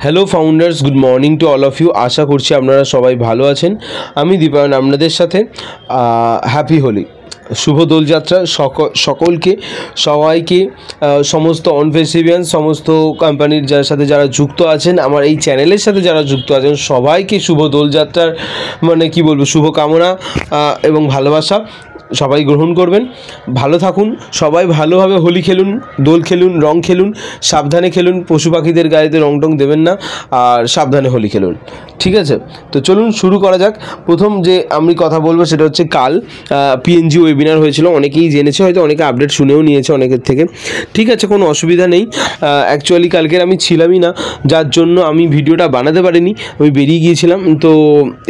Hello founders, good morning to all of you. আশা করছি আপনারা সবাই ভালো আছেন। আমি দীপায়ন আপনাদের সাথে। হ্যাপি হোলি, শুভ দোলযাত্রা সকলকে, সবাইকে, সমস্ত অনফেসিভিয়ান, সমস্ত কোম্পানির যার সাথে যারা যুক্ত আছেন, আমার এই চ্যানেলের সাথে যারা যুক্ত আছেন, সবাইকে শুভ দোলযাত্রার শুভকামনা এবং ভালোবাসা সবাই গ্রহণ করবেন। ভালো থাকুন, সবাই ভালোভাবে হোলি খেলুন, দোল খেলুন, রং খেলুন, সাবধানে খেলুন, পশু পাখিদের গায়েতে রং টং দেবেন না, আর সাবধানে হোলি খেলুন। ঠিক আছে, তো চলুন শুরু করা যাক। প্রথম যে আমি কথা বলবো সেটা হচ্ছে কাল পিএনজি ওয়েবিনার হয়েছিল। অনেকেই জেনেছে, হয়তো অনেকে আপডেট শুনেও নিয়েছে অনেকের থেকে। ঠিক আছে, কোনো অসুবিধা নেই। অ্যাকচুয়ালি কালকের আমি ছিলামই না, যার জন্য আমি ভিডিওটা বানাতে পারিনি, আমি বেরিয়ে গিয়েছিলাম। তো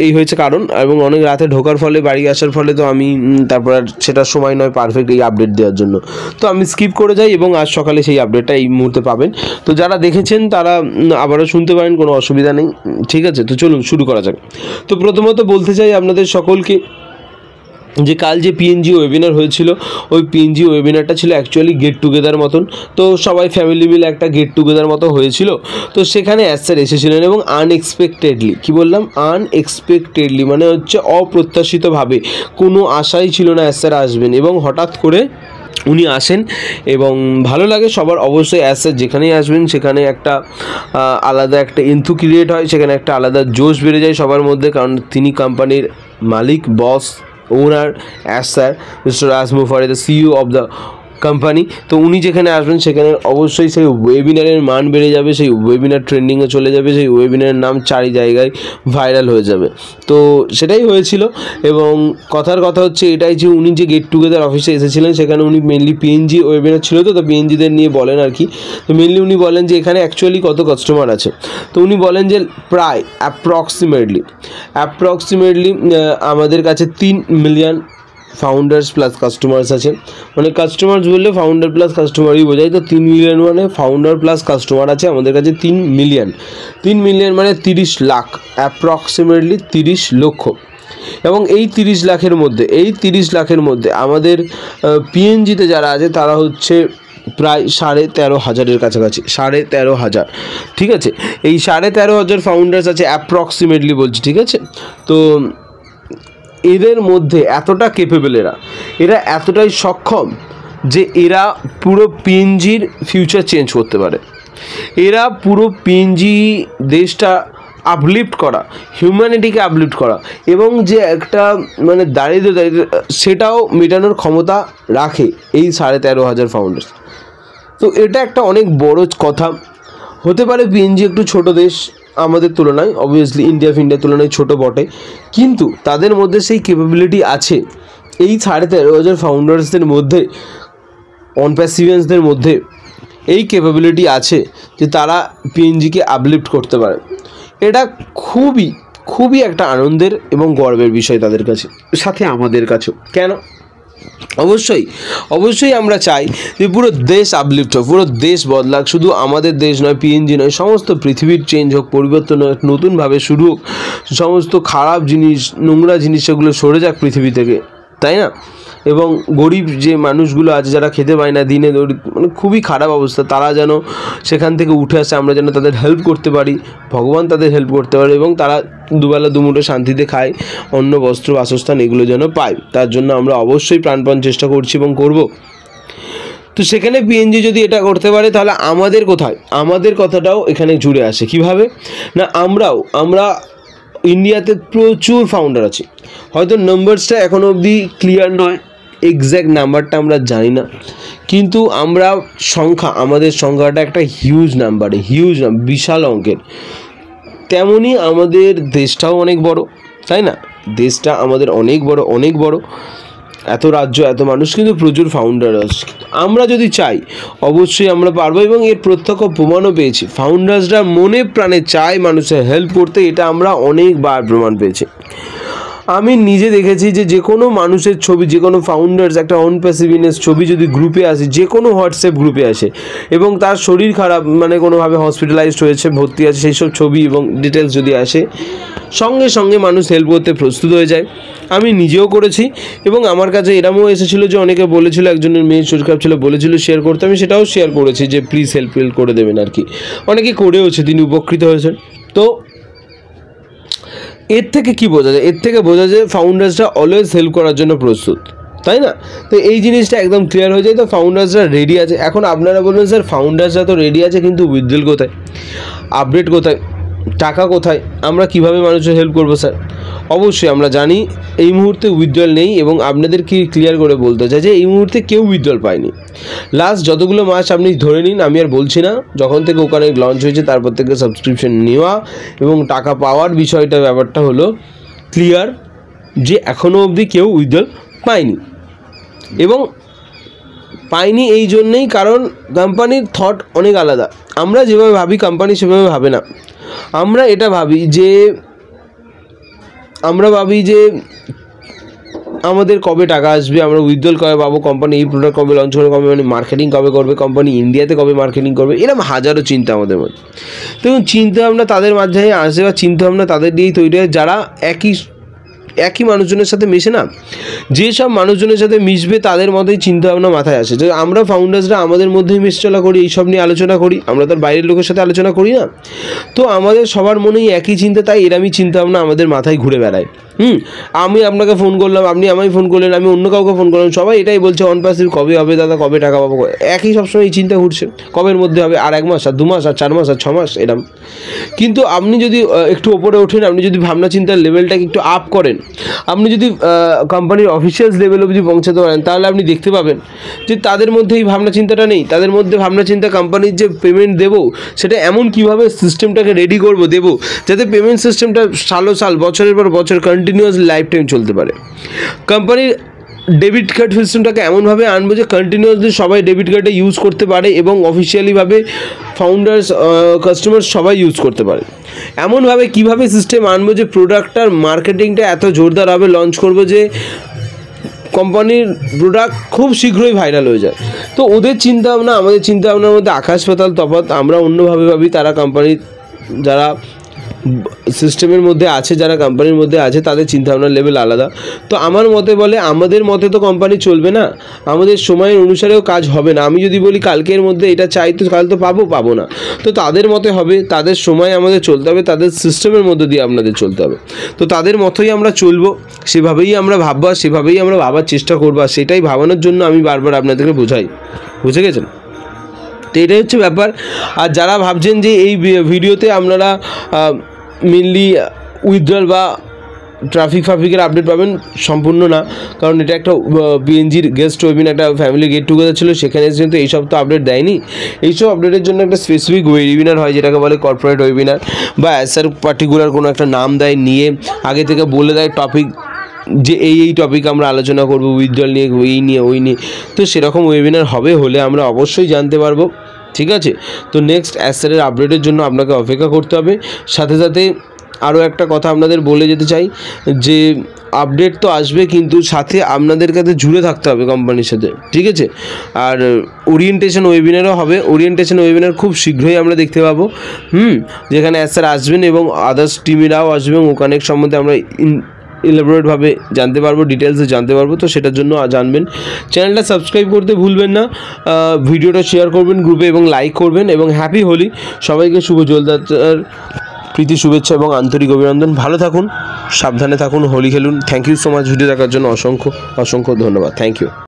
এই হয়েছে কারণ, এবং অনেক রাতে ঢোকার ফলে, বাড়ি আসার ফলে তো আমি তারপর আর সেটা সময় নয় পারফেক্ট এই আপডেট দেওয়ার জন্য, তো আমি স্কিপ করে যাই এবং আজ সকালে সেই আপডেটটা এই মুহূর্তে পাবেন। তো যারা দেখেছেন তারা আবারও শুনতে পারেন, কোনো অসুবিধা নেই। ঠিক আছে, তো চলুন শুরু করা যাক। তো প্রথমত বলতে চাই আপনাদের সকলকে যে কাল যে পিএনজি ওয়েবিনার হয়েছিল, ওই পিএনজি ওয়েবিনারটা ছিল অ্যাকচুয়ালি গেট টুগেদার মতন। তো সবাই ফ্যামিলি মিলে একটা গেট টুগেদার মতো হয়েছিল। তো সেখানে স্যার এসেছিলেন এবং আনএক্সপেক্টেডলি, কি বললাম, আনএক্সপেক্টেডলি মানে হচ্ছে অপ্রত্যাশিতভাবে, কোনো আশাই ছিল না স্যার আসবেন, এবং হঠাৎ করে উনি আসেন এবং ভালো লাগে সবার। অবশ্যই স্যার যেখানেই আসবেন সেখানে একটা আলাদা একটা এন্থু ক্রিয়েট হয়, সেখানে একটা আলাদা জোশ বেড়ে যায় সবার মধ্যে, কারণ তিনি কোম্পানির মালিক, boss, owner sir mister Raj Mufari, the CEO of the company. তো উনি যেখানে আসবেন সেখানে অবশ্যই সেই ওয়েবিনারের মান বেড়ে যাবে, সেই ওয়েবিনার ট্রেন্ডিংয়ে চলে যাবে, সেই ওয়েবিনারের নাম চারি জায়গায় ভাইরাল হয়ে যাবে। তো সেটাই হয়েছিল। এবং কথার কথা হচ্ছে এটাই যে উনি যে গেট টুগেদার অফিসে এসেছিলেন, সেখানে উনি মেনলি পিএনজি ওয়েবিনার ছিল, তো পিএনজিদের নিয়ে বলেন আর কি। তো মেনলি উনি বলেন যে এখানে অ্যাকচুয়ালি কত কাস্টমার আছে। তো উনি বলেন যে প্রায় অ্যাপ্রক্সিমেটলি আমাদের কাছে 3 মিলিয়ন ফাউন্ডার্স প্লাস কাস্টমার্স আছে। মানে কাস্টমার্স বললে ফাউন্ডার প্লাস কাস্টমারই বোঝায়। তো 3 মিলিয়ন মানে ফাউন্ডার প্লাস কাস্টমার আছে আমাদের কাছে 3 মিলিয়ন। 3 মিলিয়ন মানে 30 লাখ, অ্যাপ্রক্সিমেটলি 30 লক্ষ। এবং এই 30 লাখের মধ্যে আমাদের পিএনজিতে যারা আছে তারা হচ্ছে প্রায় 13,500-এর কাছাকাছি, 13,500। ঠিক আছে, এই 13,500 ফাউন্ডার্স আছে অ্যাপ্রক্সিমেটলি বলছি। ঠিক আছে, তো এদের মধ্যে এতটা কেপেবল, এরা এতটাই সক্ষম যে এরা পুরো পিএনজির ফিউচার চেঞ্জ করতে পারে। এরা পুরো পিএনজি দেশটা আপলিফ্ট করা, হিউম্যানিটিকে আপলিফ্ট করা, এবং যে একটা মানে দারিদ্র সেটাও মেটানোর ক্ষমতা রাখে এই 13,500 ফাউন্ডার্স। তো এটা একটা অনেক বড় কথা। হতে পারে পিএনজি একটু ছোট দেশ আমাদের তুলনায়, অবভিয়াসলি ইন্ডিয়ার তুলনায় ছোট বটে, কিন্তু তাদের মধ্যে সেই ক্যাপাবিলিটি আছে। এই 13,500 ফাউন্ডার্সদের মধ্যে, অনপ্যাসিভিয়ান্সদের মধ্যে এই ক্যাপাবিলিটি আছে যে তারা পিএনজিকে আপলিফ্ট করতে পারে। এটা খুবই একটা আনন্দের এবং গর্বের বিষয় তাদের কাছে, সাথে আমাদের কাছেও। কেন? অবশ্যই আমরা চাই যে পুরো দেশ আপলিফ্ট হোক, পুরো দেশ বদলাক। শুধু আমাদের দেশ নয়, পিএনজি নয়, সমস্ত পৃথিবীর চেঞ্জ হোক, পরিবর্তন হোক, নতুনভাবে শুরু হোক। সমস্ত খারাপ জিনিস, নোংরা জিনিস, সেগুলো সরে যাক পৃথিবী থেকে, তাই না? এবং গরিব যে মানুষগুলো আছে যারা খেতে পায় না, দিনে মানে খুবই খারাপ অবস্থা, তারা যেন সেখান থেকে উঠে আসে, আমরা যেন তাদের হেল্প করতে পারি, ভগবান তাদের হেল্প করতে পারে, এবং তারা দুবেলা দুমুঠো শান্তিতে খায়, অন্ন, বস্ত্র, বাসস্থান এগুলো যেন পায়। তার জন্য আমরা অবশ্যই প্রাণপণ চেষ্টা করছি এবং করব। তো সেখানে পিএনজি যদি এটা করতে পারে, তাহলে আমাদের কোথায়, আমাদের কথাটাও এখানে জুড়ে আসে। কিভাবে না, আমরা ইন্ডিয়াতে প্রচুর ফাউন্ডার আছে। হয়তো নাম্বারসটা এখনও অবধি ক্লিয়ার নয়, এক্স্যাক্ট নাম্বারটা আমরা জানি না, কিন্তু আমরা আমাদের সংখ্যাটা একটা হিউজ নাম্বার, বিশাল অঙ্কের। তেমনই আমাদের দেশটাও অনেক বড়, তাই না? দেশটা আমাদের অনেক বড়, এত রাজ্য, এত মানুষ, কিন্তু প্রচুর ফাউন্ডার আছে। আমরা যদি চাই অবশ্যই আমরা পারবো, এবং এর প্রত্যক্ষ প্রমাণও পেয়েছি। ফাউন্ডার্সরা মনে প্রাণে চায় মানুষের হেল্প করতে, এটা আমরা অনেকবার প্রমাণ পেয়েছি। আমি নিজে দেখেছি যে কোনো মানুষের ছবি, যে কোনো ফাউন্ডার্স একটা অন প্যাসিভিনেস ছবি যদি গ্রুপে আসে, যে কোনো হোয়াটসঅ্যাপ গ্রুপে আসে এবং তার শরীর খারাপ মানে কোনোভাবে হসপিটালাইজড হয়েছে, ভর্তি আছে, সেই সব ছবি এবং ডিটেলস যদি আসে, সঙ্গে সঙ্গে মানুষ হেল্প করতে প্রস্তুত হয়ে যায়। আমি নিজেও করেছি এবং আমার কাছে এরমও এসেছিলো যে অনেকে বলেছিল, একজনের মেয়ে শরীর খারাপ ছিল বলেছিল শেয়ার করতে, আমি সেটাও শেয়ার করেছি যে প্লিজ হেল্প করে দেবেন আর কি। অনেকে করেওছে, তিনি উপকৃত হয়েছেন। তো এর থেকে কি বোঝা যায়? এর থেকে বোঝা যায় ফাউন্ডার্সরা অলওয়েজ হেল্প করার জন্য প্রস্তুত, তাই না? তো এই জিনিসটা একদম ক্লিয়ার হয়ে যায়। তো ফাউন্ডার্সরা রেডি আছে। এখন আপনারা বলবেন স্যার ফাউন্ডার্সরা তো রেডি আছে, কিন্তু উইথড্রল কোথায়, আপডেট কোথায়, টাকা কোথায়, আমরা কিভাবে মানুষের হেল্প করবো স্যার? অবশ্যই আমরা জানি এই মুহূর্তে উইথড্রল নেই এবং আপনাদের কি ক্লিয়ার করে বলতে চাই যে এই মুহূর্তে কেউ উইথড্রল পায়নি। লাস্ট যতগুলো মাস আপনি ধরে নিন, আমি আর বলছি না, যখন থেকে ওখানে লঞ্চ হয়েছে তারপর থেকে সাবস্ক্রিপশন নেওয়া এবং টাকা পাওয়ার বিষয়টা, ব্যাপারটা হলো ক্লিয়ার যে এখনও অবধি কেউ উইথড্রল পায়নি। এবং পাইনি এই জন্যেই কারণ কোম্পানির থট অনেক আলাদা। আমরা যেভাবে ভাবি কোম্পানি সেভাবে ভাবে না। আমরা এটা ভাবি যে আমাদের কবে টাকা আসবে, আমরা উইথড্রল কবে পাবো, কোম্পানি এই প্রোডাক্ট কবে লঞ্চ করবে, কোম্পানি মার্কেটিং কবে করবে, কোম্পানি ইন্ডিয়াতে কবে মার্কেটিং করবে, এরকম হাজারো চিন্তা আমাদের মধ্যে। দেখুন, চিন্তাভাবনা তাদের মাধ্যমে আসে বা চিন্তাভাবনা তাদের দিয়েই তৈরি হয় যারা একই মানুষজনের সাথে মেশে না। যেসব মানুষজনের সাথে মিশবে তাদের মতোই চিন্তাভাবনা মাথায় আসে। যে আমরা ফাউন্ডার্সরা আমাদের মধ্যেই মেশচলা করি, এইসব নিয়ে আলোচনা করি, আমরা তার বাইরের লোকের সাথে আলোচনা করি না। তো আমাদের সবার মনেই একই চিন্তা, তাই এরমই চিন্তাভাবনা আমাদের মাথায় ঘুরে বেড়ায়। আমি আপনাকে ফোন করলাম, আপনি আমায় ফোন করলেন, আমি অন্য কাউকে ফোন করলাম, সবাই এটাই বলছে অন প্যাসিভ কবে হবে দাদা, কবে টাকা পাবো, একই সবসময় এই চিন্তা ঘুরছে, কবের মধ্যে হবে, আর 1 মাস, আর 2 মাস, আর 4 মাস, আর 6 মাস এরম। কিন্তু আপনি যদি একটু ওপরে ওঠেন, আপনি যদি ভাবনা চিন্তার লেভেলটাকে একটু আপ করেন, আপনি যদি কোম্পানির অফিসিয়ালস লেভেল অবধি পৌঁছাতে পারেন, তাহলে আপনি দেখতে পাবেন যে তাদের মধ্যে এই ভাবনা চিন্তাটা নেই। তাদের মধ্যে ভাবনা চিন্তা কোম্পানির যে পেমেন্ট দেবো সেটা এমন কীভাবে সিস্টেমটাকে রেডি করবো, দেবো যাতে পেমেন্ট সিস্টেমটা সাল বছরের পর বছর কন্টিনিউয়াস লাইফ টাইম চলতে পারে। কোম্পানির ডেবিট কার্ড সিস্টেমটাকে এমনভাবে আনবো যে কন্টিনিউয়াসলি সবাই ডেবিট কার্ডে ইউজ করতে পারে এবং অফিসিয়ালিভাবে ফাউন্ডার্স, কাস্টমার সবাই ইউজ করতে পারে। এমনভাবে কীভাবে সিস্টেম আনবো যে প্রোডাক্টটার মার্কেটিংটা এত জোরদার হবে, লঞ্চ করবো যে কোম্পানির প্রোডাক্ট খুব শীঘ্রই ভাইরাল হয়ে যায়। তো ওদের চিন্তাভাবনা আমাদের চিন্তাভাবনার মধ্যে আকাশ পাতাল তফাৎ। আমরা অন্যভাবে ভাবি, তারা কোম্পানির যারা সিস্টেমের মধ্যে আছে, যারা কোম্পানির মধ্যে আছে, তাদের চিন্তাভাবনার লেভেল আলাদা। তো আমার মতে বলে, আমাদের মতে তো কোম্পানি চলবে না, আমাদের সময়ের অনুসারেও কাজ হবে না। আমি যদি বলি কালকের মধ্যে এটা চাই, তো কাল তো পাবো না। তো তাদের মতে হবে, তাদের সময় আমাদের চলতে হবে, তাদের সিস্টেমের মধ্যে দিয়ে আপনাদের চলতে হবে। তো তাদের মতোই আমরা চলবো, সেভাবেই আমরা ভাববো, সেভাবেই আমরা ভাবার চেষ্টা করবো। আর সেটাই ভাবানোর জন্য আমি বারবার আপনাদেরকে বোঝাই, বুঝে গেছেন? তো এটাই হচ্ছে ব্যাপার। আর যারা ভাবছেন যে এই ভিডিওতে আপনারা মেনলি উইথড্রল বা ট্রাফিকের আপডেট পাবেন, সম্পূর্ণ না। কারণ এটা একটা পিএনজির গেস্ট ওয়েবিনার, একটা ফ্যামিলি গেট টুগেদার ছিল, সেখানে কিন্তু এইসব তো আপডেট দেয়নি। এইসব আপডেটের জন্য একটা স্পেসিফিক ওয়েবিনার হয়, যেটাকে বলে কর্পোরেট ওয়েবিনার, বা অ্যাসার পার্টিকুলার কোনো একটা নাম দেয়, নিয়ে আগে থেকে বলে দেয় টপিক, যে এই টপিক আমরা আলোচনা করবো, উইথড্রল নিয়ে, ওই নিয়ে। তো সেরকম ওয়েবিনার হলে আমরা অবশ্যই জানতে পারবো, ঠিক আছে? তো নেক্সট অ্যাসারের আপডেটের জন্য আপনাকে অপেক্ষা করতে হবে। সাথে সাথে আরও একটা কথা আপনাদের বলে যেতে চাই যে আপডেট তো আসবে, কিন্তু সাথে আপনাদের কাছে জুড়ে থাকতে হবে কোম্পানির সাথে, ঠিক আছে? আর ওরিয়েন্টেশন ওয়েবিনারও হবে। ওরিয়েন্টেশন ওয়েবিনার খুব শীঘ্রই আমরা দেখতে পাবো, যেখানে স্যার আসবেন এবং আদার্স টিমেরাও আসবে, এবং ওখানে সম্বন্ধে আমরা ইলাবোরেটভাবে জানতে পারবো, ডিটেলসে জানতে পারবো। তো সেটার জন্য জানবেন, চ্যানেলটা সাবস্ক্রাইব করতে ভুলবেন না, ভিডিওটা শেয়ার করবেন গ্রুপে এবং লাইক করবেন। এবং হ্যাপি হোলি, সবাইকে শুভ দোলযাত্রার প্রীতি শুভেচ্ছা এবং আন্তরিক অভিনন্দন। ভালো থাকুন, সাবধানে থাকুন, হোলি খেলুন। Thank you so much video দেখার জন্য, অসংখ্য ধন্যবাদ। Thank you.